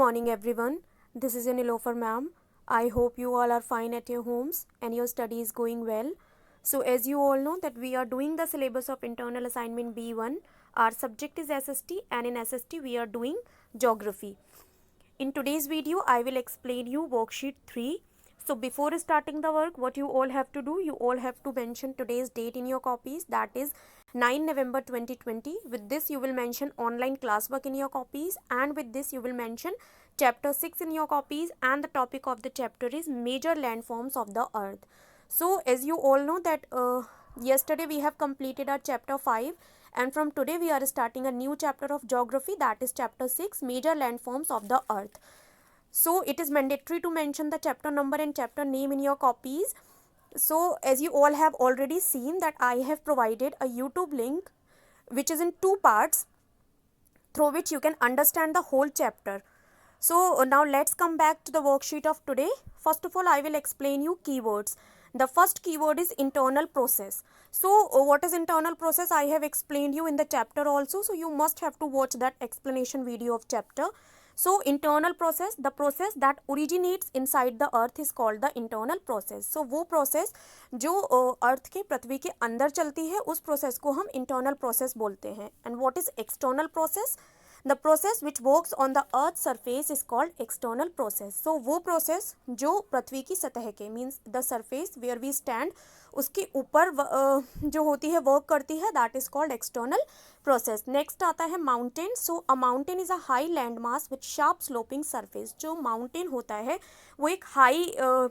Morning everyone. This is Nilofer ma'am. I hope you all are fine at your homes and your study is going well. So as you all know that we are doing the syllabus of internal assignment B1. Our subject is SST and in SST we are doing geography. In today's video I will explain you worksheet 3. So before starting the work, what you all have to do, you all have to mention today's date in your copies, that is 9 November 2020. With this you will mention online classwork in your copies, and with this you will mention chapter 6 in your copies, and the topic of the chapter is major landforms of the earth. So as you all know that yesterday we have completed our chapter 5, and from today we are starting a new chapter of geography, that is chapter 6, major landforms of the earth. So it is mandatory to mention the chapter number and chapter name in your copies. So as you all have already seen that I have provided a YouTube link which is in two parts through which you can understand the whole chapter. So now let's come back to the worksheet of today. First of all, I will explain you keywords. The first keyword is internal process. So what is internal process? I have explained you in the chapter also. So you must have to watch that explanation video of chapter. So internal process, the process that originates inside the earth is called the internal process. So वो process जो अर्थ के पृथ्वी के अंदर चलती है उस process को हम internal process बोलते हैं. And what is external process? The process which works on the earth's surface is called external process. So वो process जो पृथ्वी की सतह के means the surface where we stand उसके ऊपर जो होती है वर्क करती है, that is called external process. Next आता है mountain. So a mountain is a high land mass with sharp sloping surface. जो mountain होता है वो एक high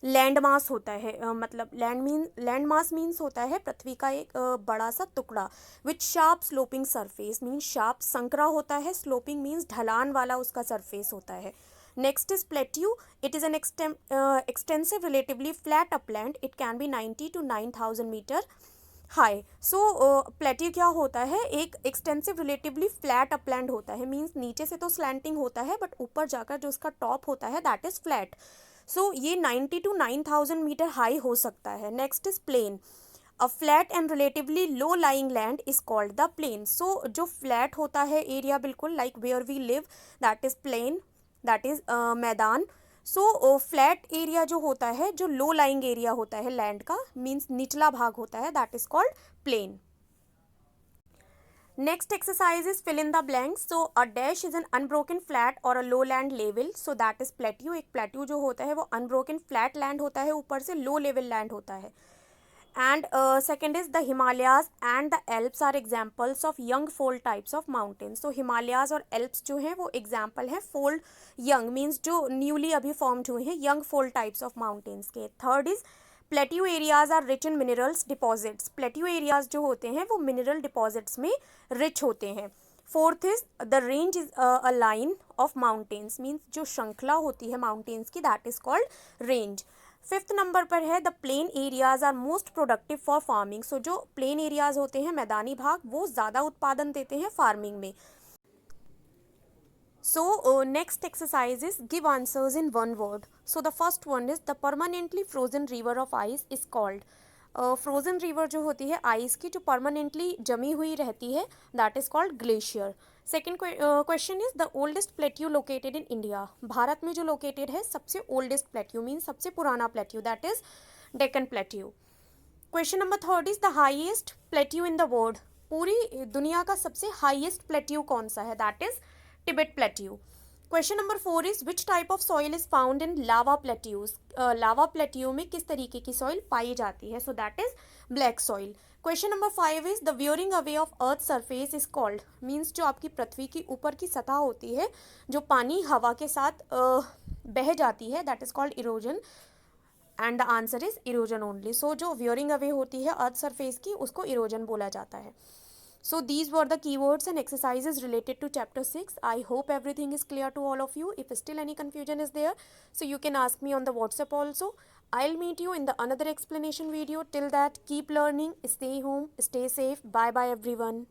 लैंड मास होता है, मतलब लैंड मास मीन्स होता है पृथ्वी का एक बड़ा सा टुकड़ा, which sharp sloping surface means sharp संकरा होता है, स्लोपिंग मीन्स ढलान वाला उसका सरफेस होता है. Next is plateau. It is an extensive relatively flat upland. It can be 90 to 9,000 metre high. So plateau क्या होता है? एक एक्सटेंसिव रिलेटिवली फ्लैट अपलैंड होता है, मीन्स नीचे से तो स्लैंटिंग होता है बट ऊपर जाकर जो उसका टॉप होता है दैट इज़ फ्लैट. सो ये 90 to 9,000 मीटर हाई हो सकता है. Next is plain. A flat and relatively low lying land is called the plain. So जो फ्लैट होता है एरिया बिल्कुल like where we live that is plain, that is मैदान. So flat area जो होता है, जो लो लाइंग एरिया होता है लैंड का मीन्स निचला भाग होता है, that is called plain. Next exercise is fill in the blanks. So a dash is an unbroken flat or a lowland level. So that is plateau. एक plateau जो होता है वो unbroken flat land होता है, ऊपर से low level land होता है. And second is the Himalayas and the Alps are examples of young fold types of mountains. So Himalayas और Alps जो हैं वो example है fold young means जो newly अभी formed हुए हैं young fold types of mountains के. Third is plateau areas are rich in minerals deposits. Plateau areas जो होते हैं वो मिनरल डिपॉजिट्स में रिच होते हैं. Fourth is the range is a line of mountains means जो श्रृंखला होती है माउंटेन्स की that is called range. Fifth number पर है the plain areas are most productive for farming. So जो प्लेन एरियाज होते हैं मैदानी भाग वो ज़्यादा उत्पादन देते हैं फार्मिंग में. So next exercise is give answers in one word. So the first one is the permanently frozen river of ice is called. Frozen river जो होती है आइस की जो permanently जमी हुई रहती है that is called glacier. Second question is the oldest plateau located in India. Bharat में जो located है सबसे oldest plateau means सबसे पुराना plateau that is Deccan Plateau. Question number third is the highest plateau in the world. पूरी दुनिया का सबसे highest plateau कौन सा है? That is Tibet Plateau. Question number 4 is which type of soil is found in lava plateaus? Lava plateau में किस तरीके की soil पाई जाती है? So that is black soil. Question number 5 is the wearing away of earth's surface is called means जो आपकी पृथ्वी की ऊपर की सतह होती है जो पानी हवा के साथ बह जाती है that is called erosion. And the answer is erosion only. So जो wearing away होती है earth surface की उसको erosion बोला जाता है. So these were the keywords and exercises related to chapter 6. I hope everything is clear to all of you. If still any confusion is there, so you can ask me on the WhatsApp also. I'll meet you in the another explanation video. Till that, keep learning, stay home, stay safe. Bye bye everyone.